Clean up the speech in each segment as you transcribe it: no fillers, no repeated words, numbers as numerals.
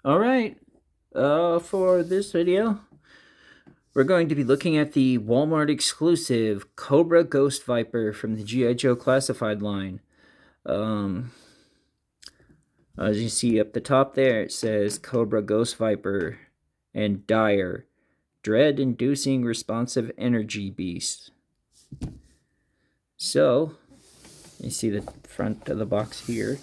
All right. For this video, we're going to be looking at the Walmart exclusive Cobra Ghost Viper from the G.I. Joe Classified line. Um, as you see up the top there, it says Cobra Ghost Viper and D.I.R.E, Dread-Inducing Responsive Energy Beast. So, you see the front of the box here.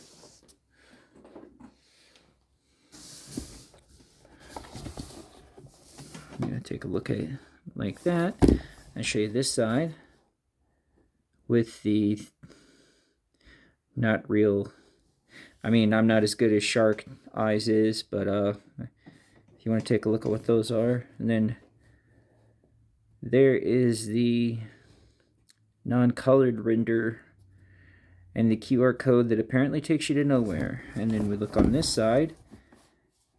I'm going to take a look at it like that. I'll show you this side with the not real. I mean, I'm not as good as Shark Eyes is, but if you want to take a look at what those are. And then there is the non-colored render and the QR code that apparently takes you to nowhere. And then we look on this side,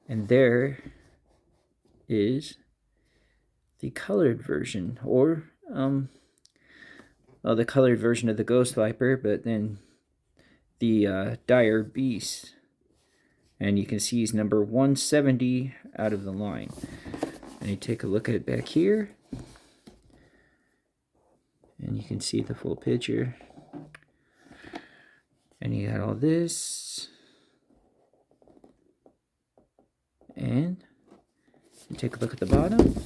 and there is the colored version, or the colored version of the Ghost Viper, but then the D.I.R.E Beast. And you can see he's number 170 out of the line. And you take a look at it back here, and you can see the full picture. And you got all this. And you take a look at the bottom.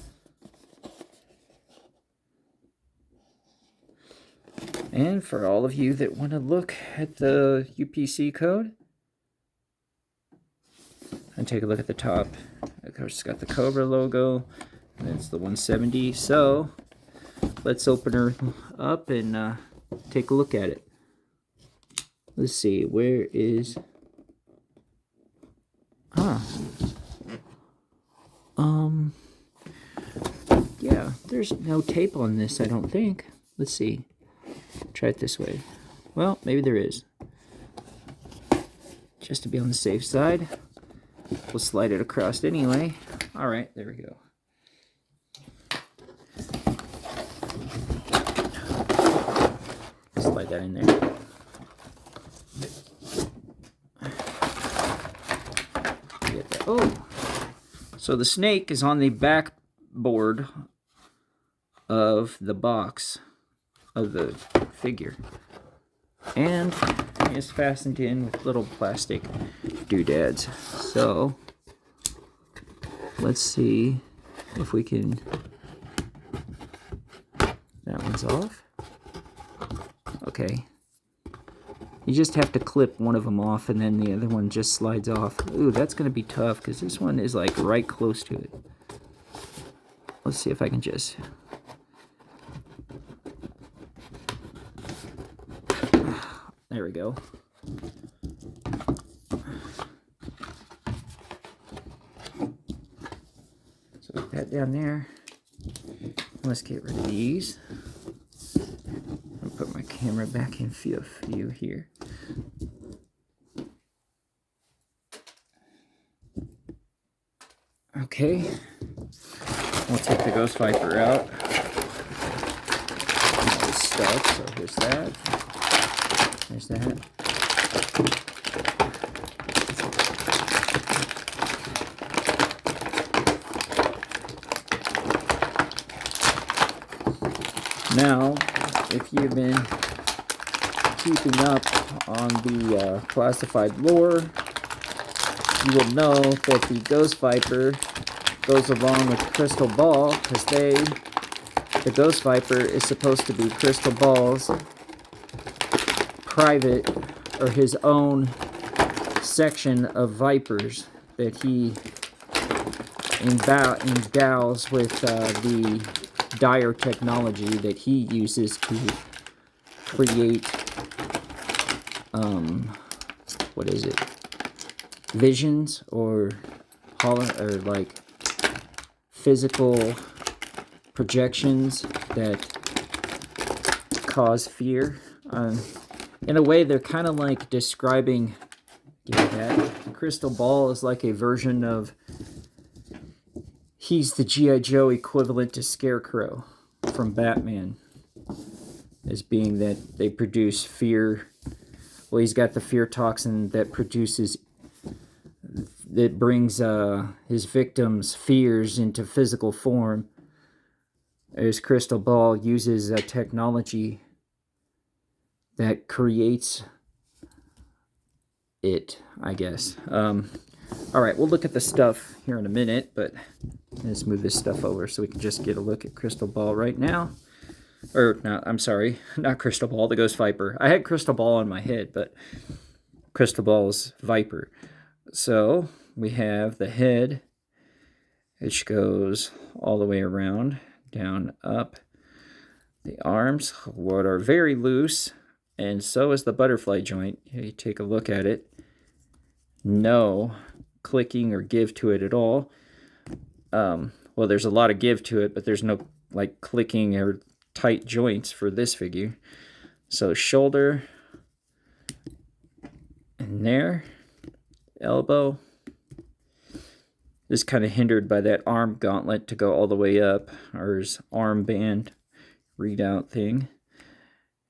And for all of you that want to look at the UPC code, and take a look at the top. Of course, it's got the Cobra logo, and it's the 170. So let's open her up and take a look at it. Let's see, where is... yeah, there's no tape on this, I don't think. Let's see. Try it this way. Well, maybe there is. Just to be on the safe side, we'll slide it across anyway. All right, there we go. Slide that in there. Get that. Oh, so the snake is on the backboard of the box of the figure, and it's fastened in with little plastic doodads. So let's see if we can... That one's off. Okay, you just have to clip one of them off, and then the other one just slides off. Ooh, that's gonna be tough because this one is like right close to it. Let's see if I can just... There we go. So put that down there. Let's get rid of these. I'll put my camera back in view here. Okay. We'll take the Ghost Viper out. All this stuff. So here's that. There's that. Now, if you've been keeping up on the classified lore, you will know that the Ghost Viper goes along with Crystal Ball, because the Ghost Viper is supposed to be Crystal Ball's private, or his own section of Vipers that he endows with the D.I.R.E technology that he uses to create, what is it? Visions or like physical projections that cause fear. In a way, they're kind of like describing, give me that. The Crystal Ball is like a version of, he's the G.I. Joe equivalent to Scarecrow from Batman, as being that they produce fear. Well, he's got the fear toxin that produces that brings his victims' fears into physical form. His crystal ball uses a technology that creates it, I guess. All right, we'll look at the stuff here in a minute, but let's move this stuff over so we can just get a look at Crystal Ball right now. Or, no, I'm sorry, not Crystal Ball, the Ghost Viper. I had Crystal Ball on my head, but Crystal Ball's Viper. So, we have the head, which goes all the way around, down, up. The arms, what are very loose, and so is the butterfly joint. You take a look at it. No clicking or give to it at all. Well, there's a lot of give to it, but there's no like clicking or tight joints for this figure. So shoulder, and there, elbow. This is kind of hindered by that arm gauntlet to go all the way up, or his armband readout thing.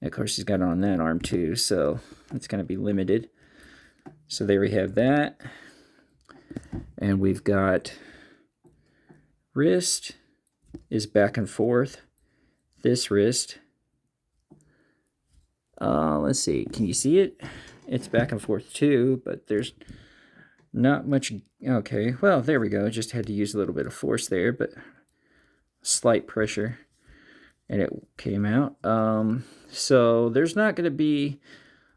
And of course, he's got it on that arm too, so it's going to be limited. So there we have that. And we've got wrist is back and forth. This wrist, let's see, can you see it? It's back and forth too, but there's not much. Okay, well, there we go. Just had to use a little bit of force there, but slight pressure, and it came out. So there's not going to be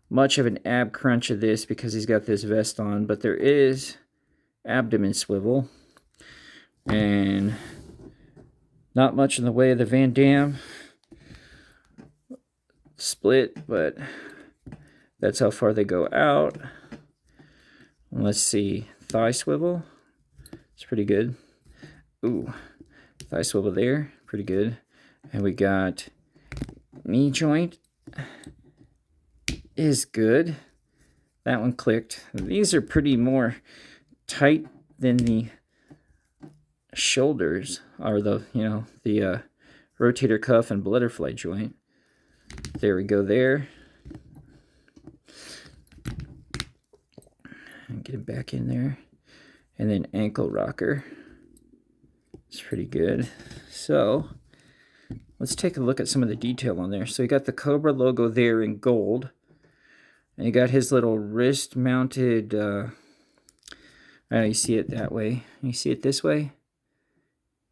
much of an ab crunch of this because he's got this vest on, but there is abdomen swivel, and not much in the way of the Van Damme split, but that's how far they go out. Let's see, thigh swivel, it's pretty good. Ooh, thigh swivel there, pretty good. And we got knee joint is good. That one clicked. These are pretty more tight than the shoulders, or the, the rotator cuff and butterfly joint. There we go there. And get him back in there. And then ankle rocker. It's pretty good. So let's take a look at some of the detail on there. So you got the Cobra logo there in gold. And you got his little wrist mounted, I don't know, you see it that way. You see it this way?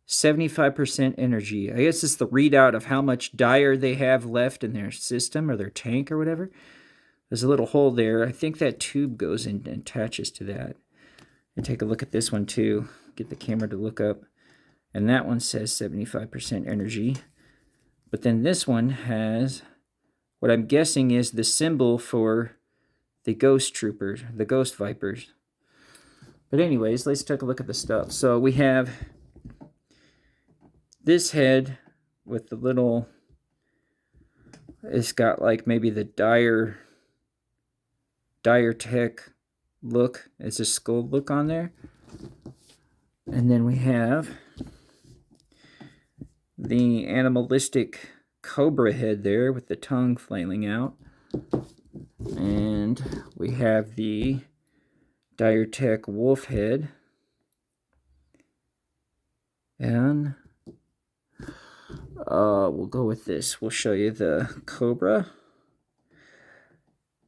75% energy. I guess it's the readout of how much D.I.R.E they have left in their system or their tank or whatever. There's a little hole there. I think that tube goes in and attaches to that. And take a look at this one too. Get the camera to look up. And that one says 75% energy. But then this one has what I'm guessing is the symbol for the Ghost Troopers, the Ghost Vipers. But anyways, let's take a look at the stuff. So we have this head with the little, it's got like maybe the D.I.R.E Tech look. It's a skull look on there. And then we have the animalistic cobra head there with the tongue flailing out. And we have the D.I.R.E Tech wolf head. And we'll go with this. We'll show you the cobra.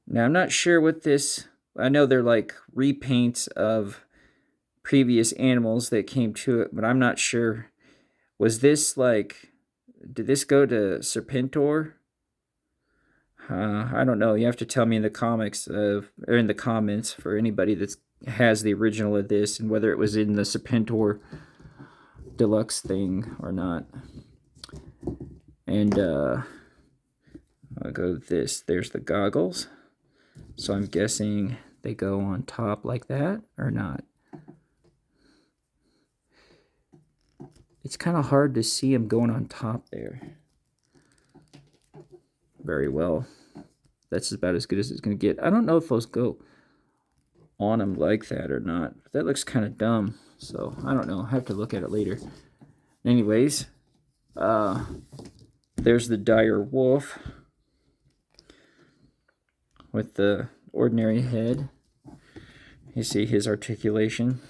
Now, I'm not sure what this, I know they're like repaints of previous animals that came to it, but I'm not sure. Was this like, did this go to Serpentor? I don't know. You have to tell me in the comics, or in the comments for anybody that has the original of this and whether it was in the Serpentor deluxe thing or not. And I'll go with this. There's the goggles. So I'm guessing they go on top like that or not. It's kind of hard to see them going on top there. Very well. That's about as good as it's going to get. I don't know if those go on them like that or not. That looks kind of dumb. So I don't know. I have to look at it later. Anyways, there's the D.I.R.E wolf with the ordinary head. You see his articulation.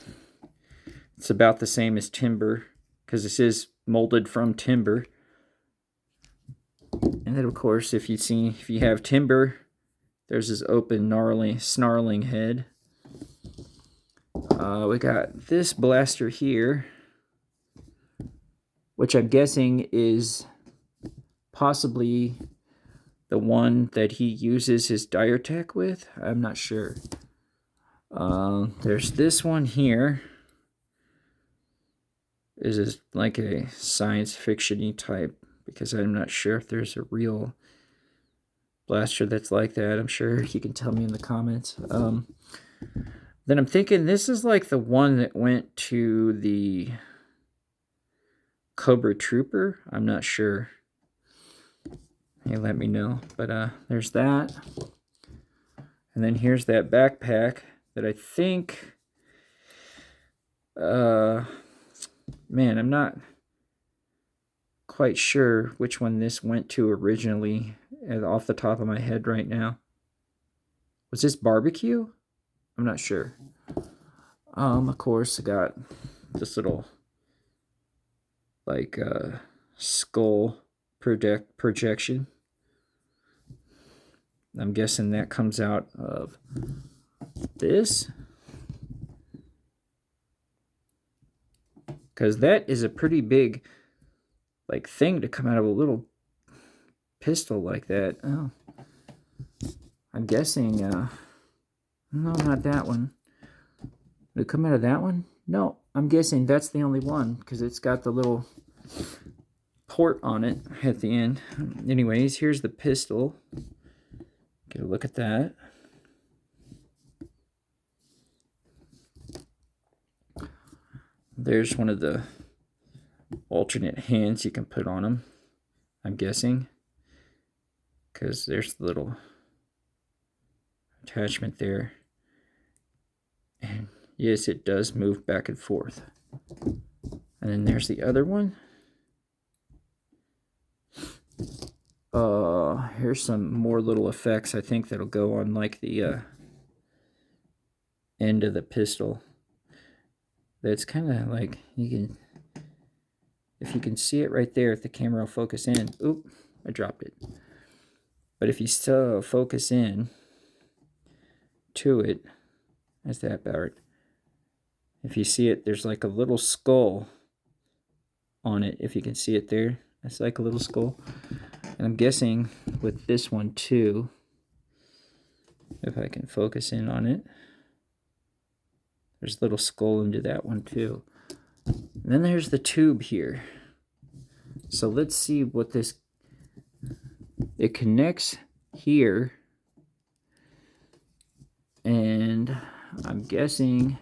It's about the same as timber, because this is molded from timber. And then, of course, if you have timber, there's this open, snarling head. We got this blaster here, which I'm guessing is possibly the one that he uses his D.I.R.E with. I'm not sure. There's this one here. This is like a science fiction-y type, because I'm not sure if there's a real blaster that's like that. I'm sure you can tell me in the comments. Then I'm thinking this is like the one that went to the Cobra Trooper. I'm not sure. You let me know. But there's that. And then here's that backpack that I think... man, I'm not quite sure which one this went to originally off the top of my head right now. Was this barbecue? I'm not sure. Of course, I got this little like skull projection. I'm guessing that comes out of this, because that is a pretty big like thing to come out of a little pistol like that. Oh, I'm guessing no, not that one. Did it come out of that one? No, I'm guessing that's the only one, because it's got the little port on it at the end. Anyways, here's the pistol. Get a look at that. There's one of the alternate hands you can put on them, I'm guessing, because there's the little attachment there. And yes, it does move back and forth. And then there's the other one. Here's some more little effects, I think, that'll go on like the end of the pistol. That's kind of like, if you can see it right there, if the camera will focus in. Oop, I dropped it. But if you still focus in to it, that's that about it. If you see it, there's like a little skull on it. If you can see it there, that's like a little skull. And I'm guessing with this one too, if I can focus in on it, there's a little skull into that one too. And then there's the tube here. So let's see what this... It connects here, and I'm guessing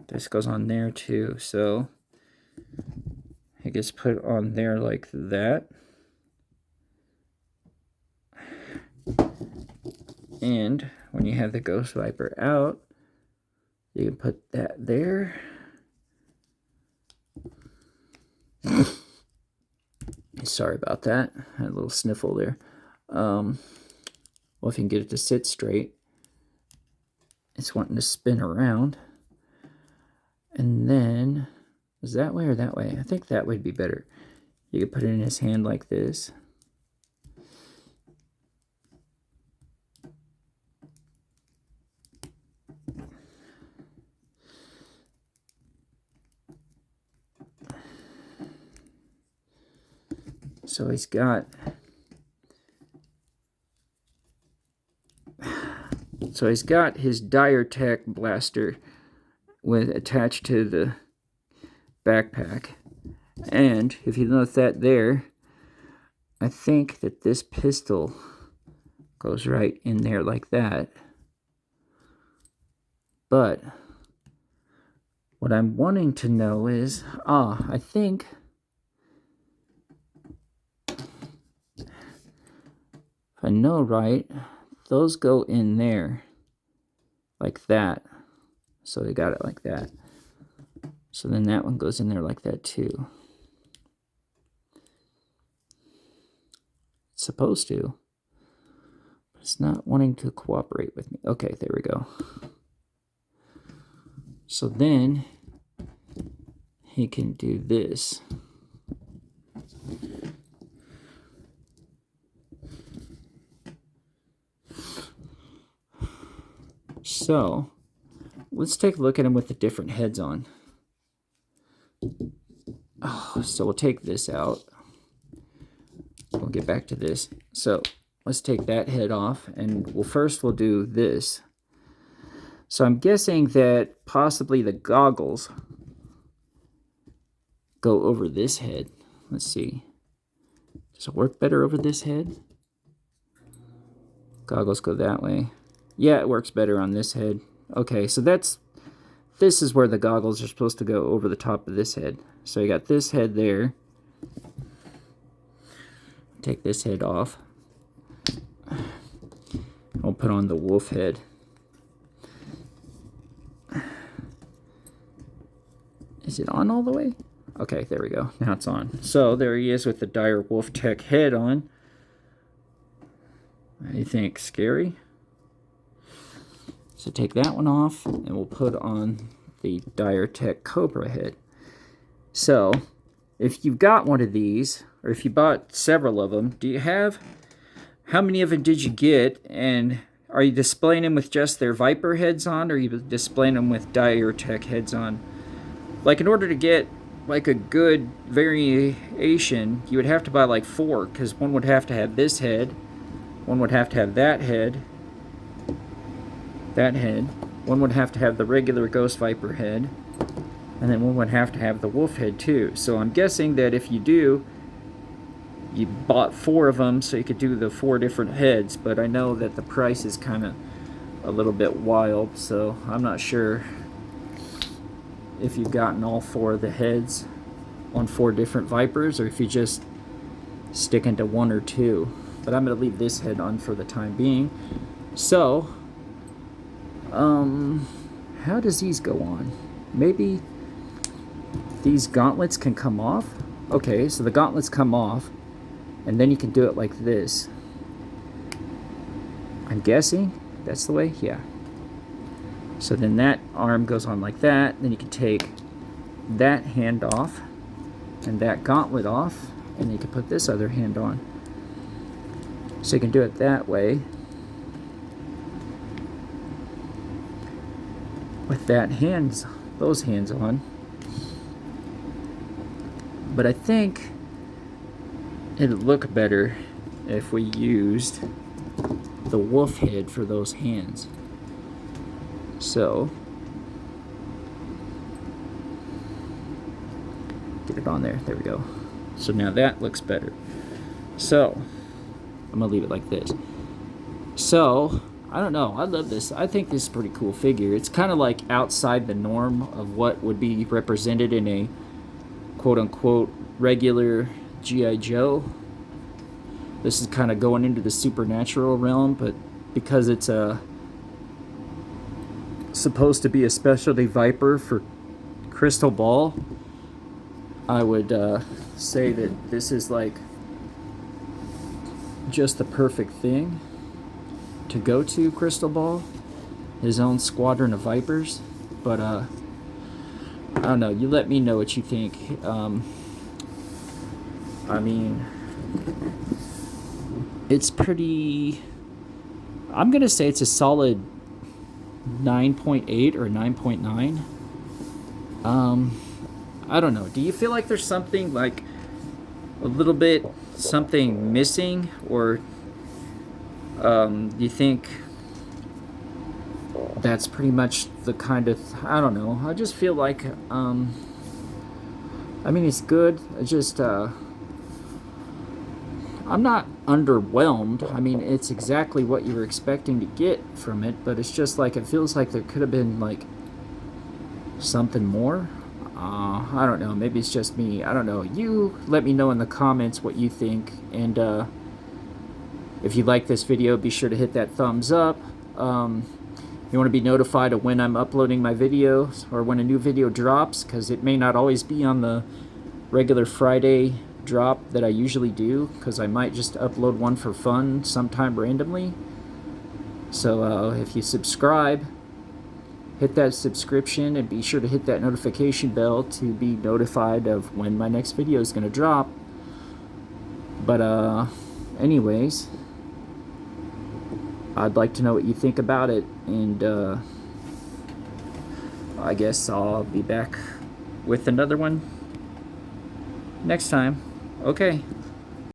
this goes on there too. So it gets put on there like that. And when you have the Ghost Viper out, you can put that there. Sorry about that. I had a little sniffle there. Well, if you can get it to sit straight, it's wanting to spin around. And then, is that way or that way? I think that would be better. You could put it in his hand like this. So he's got... So he's got his D.I.R.E blaster attached to the backpack. And if you notice that there, I think that this pistol goes right in there like that. But what I'm wanting to know is, I think if I know right, those go in there like that. So they got it like that. So then that one goes in there like that too. It's supposed to. It's not wanting to cooperate with me. Okay, there we go. So then he can do this. So let's take a look at him with the different heads on. Oh, so we'll take this out. We'll get back to this. So let's take that head off, and we'll do this. So I'm guessing that possibly the goggles go over this head. Let's see. Does it work better over this head? Goggles go that way. Yeah, it works better on this head. Okay, so this is where the goggles are supposed to go, over the top of this head. So you got this head there. Take this head off. I'll put on the wolf head. Is it on all the way? Okay, there we go. Now it's on. So there he is with the D.I.R.E Wolf Tech head on. What do you think? Scary? So take that one off, and we'll put on the D.I.R.E Tech Cobra head. So if you've got one of these, or if you bought several of them, do you have... How many of them did you get, and are you displaying them with just their Viper heads on, or are you displaying them with D.I.R.E Tech heads on? Like, in order to get like a good variation, you would have to buy like 4, because one would have to have this head, one would have to have that head, one would have to have the regular Ghost Viper head, and then one would have to have the wolf head too. So I'm guessing that if you bought 4 of them so you could do the 4 different heads, but I know that the price is kind of a little bit wild, so I'm not sure if you've gotten all 4 of the heads on 4 different Vipers, or if you just sticking to 1 or 2. But I'm going to leave this head on for the time being. So, how does these go on? Maybe these gauntlets can come off? Okay, so the gauntlets come off, and then you can do it like this. I'm guessing that's the way? Yeah. So then that arm goes on like that. Then you can take that hand off and that gauntlet off, and then you can put this other hand on. So you can do it that way with those hands on. But I think it'd look better if we used the wolf head for those hands. So get it on there. There we go. So now that looks better. So I'm gonna leave it like this. So I don't know. I love this. I think this is a pretty cool figure. It's kind of like outside the norm of what would be represented in a quote-unquote regular G.I. Joe. This is kind of going into the supernatural realm, but because it's supposed to be a specialty Viper for Crystal Ball, I would say that this is like just the perfect thing to go to Crystal Ball, his own squadron of Vipers. But I don't know, you let me know what you think. I mean, it's pretty, I'm gonna say it's a solid 9.8 or 9.9. I don't know, do you feel like there's something like a little bit something missing, or do you think that's pretty much the kind of, I don't know, I just feel like I mean, it's good. It's just I'm not underwhelmed. I mean, it's exactly what you were expecting to get from it, but it's just like, it feels like there could have been like something more. I don't know, maybe it's just me. I don't know. You let me know in the comments what you think, and if you like this video, be sure to hit that thumbs up. You want to be notified of when I'm uploading my videos, or when a new video drops, because it may not always be on the regular Friday drop that I usually do, because I might just upload one for fun sometime randomly. So if you subscribe, hit that subscription and be sure to hit that notification bell to be notified of when my next video is going to drop. But anyways, I'd like to know what you think about it, and I guess I'll be back with another one next time. Okay.